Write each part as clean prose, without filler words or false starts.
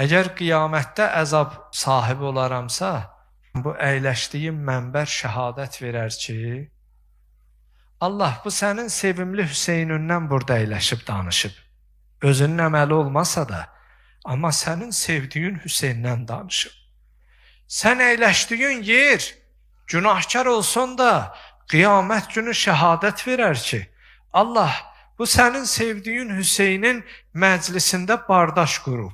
Əgər qiyamətdə əzab sahibi olaramsa, bu əyləşdiyim mənbər şəhadət verər ki, Allah bu sənin sevimli Hüseynindən burada əyləşib danışıb. Özünün əməli olmasa da, amma sənin sevdiyin Hüseyndən danışıb. Sən əyləşdiyin yer günahkar olsun da qiyamət günü şəhadət verər ki, Allah bu sənin sevdiyin Hüseynin məclisində bardaş qurub,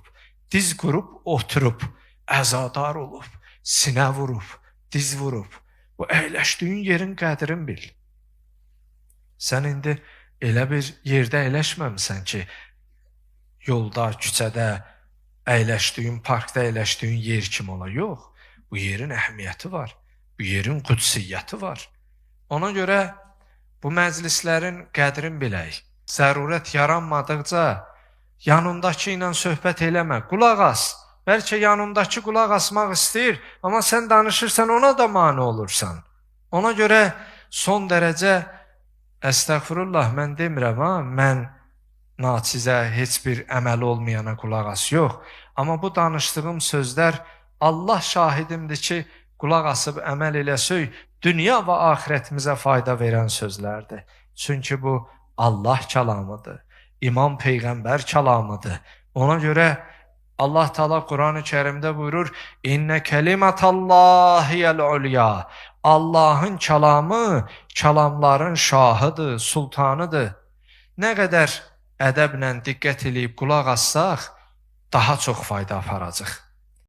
diz qurub, oturub, əzadar olub, sinə vurub, diz vurub. Bu əyləşdiyin yerin qədrini bil. Sən indi elə bir yerdə əyləşməmisən ki, yolda, küçədə əyləşdiyin, parkda əyləşdiyin yer kimi ola. Yox, bu yerin əhəmiyyəti var, bu yerin qudsiyyəti var. Ona görə bu məclislərin qədrini bilək. Zərurət yaranmadıqca yanındakı ilə söhbət eləmə, qulaq as. Bəlkə yanındakı qulaq asmaq istəyir, amma sən danışırsan, ona da mane olursan. Ona görə son dərəcə əstəğfirullah, mən demirəm, mən naçizə, heç bir əməli olmayana qulaq as, yox. Amma bu danışdığım sözlər Allah şahidimdir ki, qulaq asıb əməl eləsək, dünya və axirətimizə fayda verən sözlərdir. Çünki bu Allah kəlamıdır, İmam Peyğəmbər kəlamıdır. Ona görə Allah Teala Quran-ı Kərimdə buyurur, İnnə kəlimətəllahiyəl ulya. Allahın kəlamı, kəlamların şahıdır, sultanıdır. Nə qədər ədəblə diqqət edib qulaq assaq, daha çox fayda aparacaq.